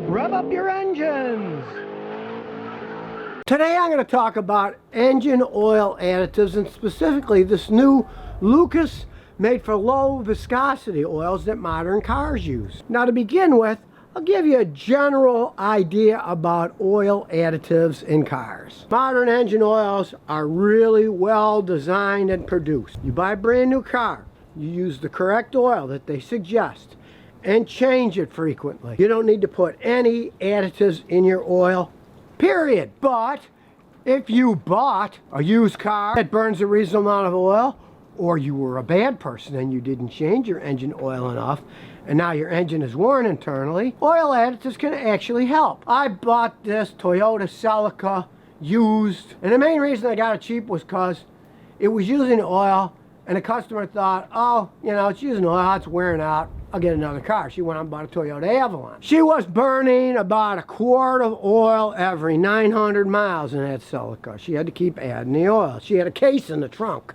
Rev up your engines! Today I'm going to talk about engine oil additives, and specifically this new Lucas made for low viscosity oils that modern cars use. Now, to begin with, I'll give you a general idea about oil additives in cars. Modern engine oils are really well designed and produced. You buy a brand new car, you use the correct oil that they suggest and change it frequently. You don't need to put any additives in your oil, period. But if you bought a used car that burns a reasonable amount of oil, or you were a bad person and you didn't change your engine oil enough, and now your engine is worn internally, oil additives can actually help. I bought this Toyota Celica used, and the main reason I got it cheap was because it was using oil, and the customer thought, oh, you know, it's using oil, it's wearing out, I'll get another car. She went out and bought a Toyota Avalon. She was burning about a quart of oil every 900 miles in that Celica. She had to keep adding the oil. She had a case in the trunk.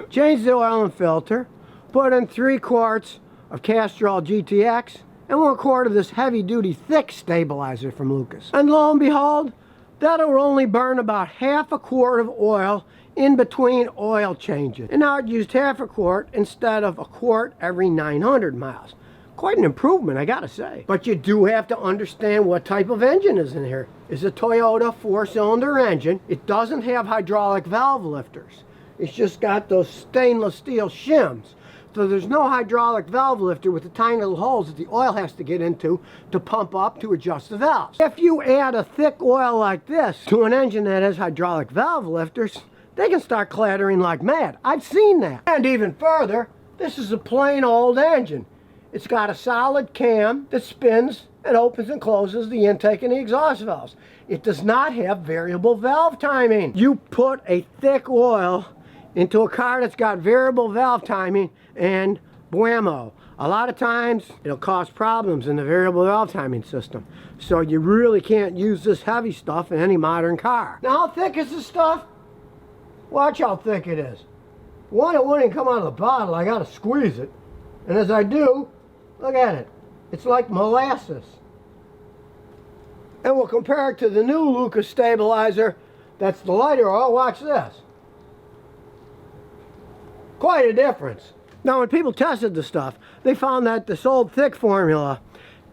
Changed the oil and filter, put in 3 quarts of Castrol GTX, and 1 quart of this heavy-duty thick stabilizer from Lucas. And lo and behold, that'll only burn about half a quart of oil in between oil changes. And now it used half a quart instead of a quart every 900 miles. Quite an improvement, I gotta say. But you do have to understand what type of engine is in here. It's a Toyota 4-cylinder engine. It doesn't have hydraulic valve lifters. It's just got those stainless steel shims. So there's no hydraulic valve lifter with the tiny little holes that the oil has to get into to pump up to adjust the valves. If you add a thick oil like this to an engine that has hydraulic valve lifters, they can start clattering like mad. I've seen that. And even further, this is a plain old engine. It's got a solid cam that spins and opens and closes the intake and the exhaust valves. It does not have variable valve timing. You put a thick oil into a car that's got variable valve timing, and buemo. A lot of times it'll cause problems in the variable valve timing system. So you really can't use this heavy stuff in any modern car. Now, how thick is this stuff? Watch how thick it is. One, it wouldn't come out of the bottle. I gotta squeeze it. And as I do, look at it. It's like molasses. And we'll compare it to the new Lucas stabilizer. That's the lighter oil. Watch this. Quite a difference. Now, when people tested the stuff, they found that this old thick formula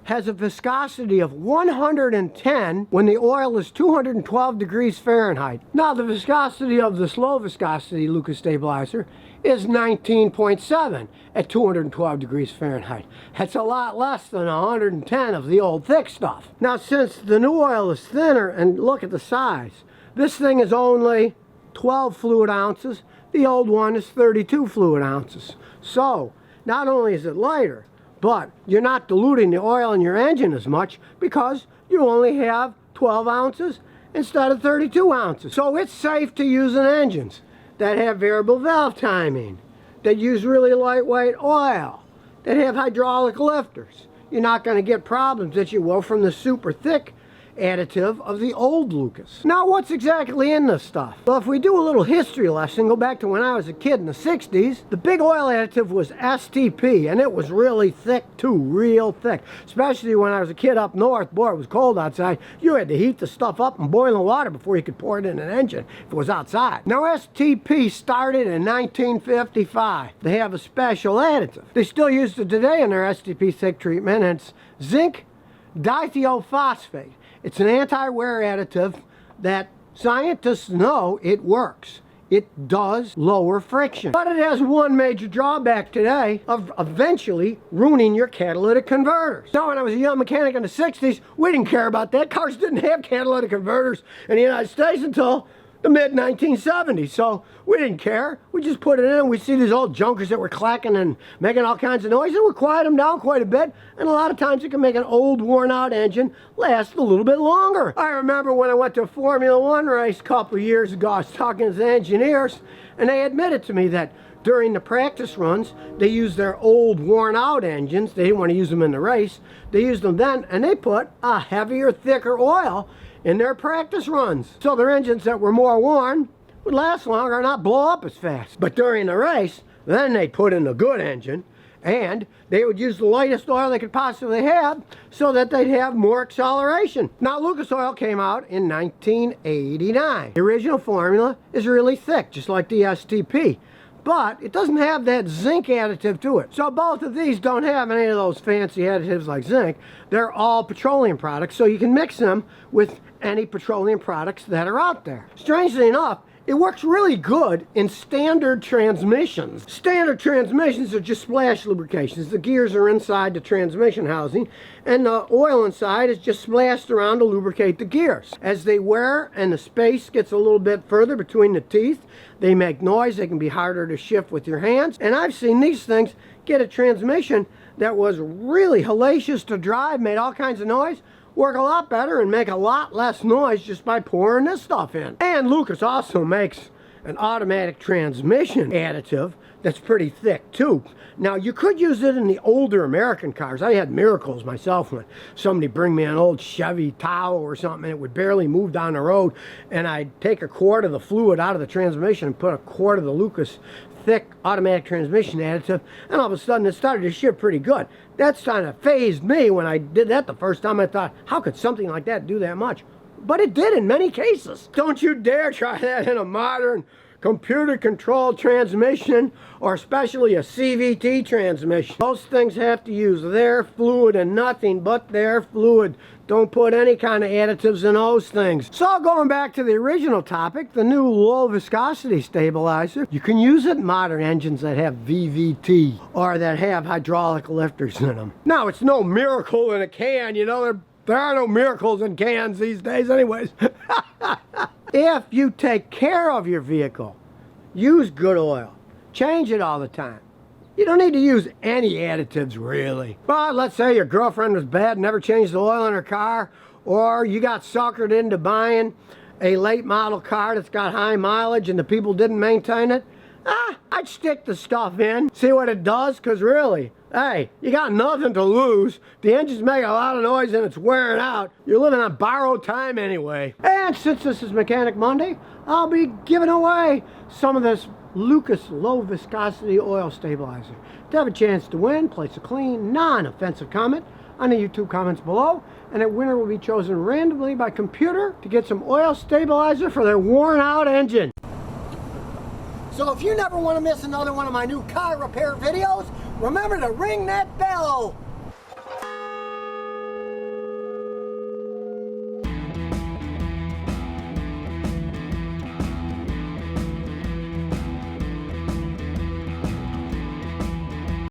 has a viscosity of 110 when the oil is 212 degrees Fahrenheit. Now, the viscosity of this low viscosity Lucas stabilizer is 19.7 at 212 degrees Fahrenheit. That's a lot less than 110 of the old thick stuff. Now, since the new oil is thinner, and look at the size, this thing is only 12 fluid ounces. The old one is 32 fluid ounces. So, not only is it lighter, but you're not diluting the oil in your engine as much because you only have 12 ounces instead of 32 ounces. So it's safe to use in engines that have variable valve timing, that use really lightweight oil, that have hydraulic lifters. You're not going to get problems that you will from the super thick additive of the old Lucas. Now, what's exactly in this stuff? Well, if we do a little history lesson, go back to when I was a kid in the 60s, the big oil additive was STP, and it was really thick too, real thick. Especially when I was a kid up north, boy, it was cold outside. You had to heat the stuff up in boiling water before you could pour it in an engine if it was outside. Now, STP started in 1955. They have a special additive. They still use it today in their STP thick treatment, and it's zinc dithiophosphate. It's an anti-wear additive that scientists know it works. It does lower friction. But it has one major drawback today of eventually ruining your catalytic converters. Now, when I was a young mechanic in the 60s, we didn't care about that. Cars didn't have catalytic converters in the United States until the mid-1970s, so we didn't care. We just put it in. We see these old junkers that were clacking and making all kinds of noise, and we quiet them down quite a bit, and a lot of times it can make an old, worn-out engine last a little bit longer. I remember when I went to a Formula One race a couple of years ago, I was talking to the engineers, and they admitted to me that during the practice runs, they used their old, worn-out engines. They didn't want to use them in the race. They used them then, and they put a heavier, thicker oil in their practice runs. So their engines that were more worn would last longer and not blow up as fast. But during the race, then they put in a good engine, And they would use the lightest oil they could possibly have so that they'd have more acceleration. Now, Lucas Oil came out in 1989. The original formula is really thick, just like the STP. But it doesn't have that zinc additive to it. So both of these don't have any of those fancy additives like zinc. They're all petroleum products, so you can mix them with any petroleum products that are out there. Strangely enough, it works really good in standard transmissions. Standard transmissions are just splash lubrications. The gears are inside the transmission housing, and the oil inside is just splashed around to lubricate the gears. As they wear and the space gets a little bit further between the teeth, they make noise. They can be harder to shift with your hands. And I've seen these things get a transmission that was really hellacious to drive, made all kinds of noise, work a lot better and make a lot less noise just by pouring this stuff in. And Lucas also makes an automatic transmission additive that's pretty thick too. Now, you could use it in the older American cars. I had miracles myself when somebody bring me an old Chevy Tahoe or something and it would barely move down the road, and I'd take a quart of the fluid out of the transmission and put a quart of the Lucas thick automatic transmission additive, and all of a sudden it started to shift pretty good. That's kind of phased me. When I did that the first time, I thought, how could something like that do that much? But it did in many cases. Don't you dare try that in a modern computer-controlled transmission, or especially a CVT transmission. Those things have to use their fluid and nothing but their fluid. Don't put any kind of additives in those things. So going back to the original topic, the new low viscosity stabilizer, you can use it in modern engines that have VVT or that have hydraulic lifters in them. Now, it's no miracle in a can, you know, there are no miracles in cans these days anyways. If you take care of your vehicle, use good oil, change it all the time. You don't need to use any additives really. But let's say your girlfriend was bad and never changed the oil in her car, or you got suckered into buying a late model car that's got high mileage and the people didn't maintain it. I'd stick the stuff in, see what it does, because really, hey, you got nothing to lose. The engine's making a lot of noise and it's wearing out. You're living on borrowed time anyway. And since this is Mechanic Monday, I'll be giving away some of this Lucas low viscosity oil stabilizer. To have a chance to win, place a clean, non-offensive comment on the YouTube comments below, and that winner will be chosen randomly by computer to get some oil stabilizer for their worn out engine. So if you never want to miss another one of my new car repair videos, remember to ring that bell.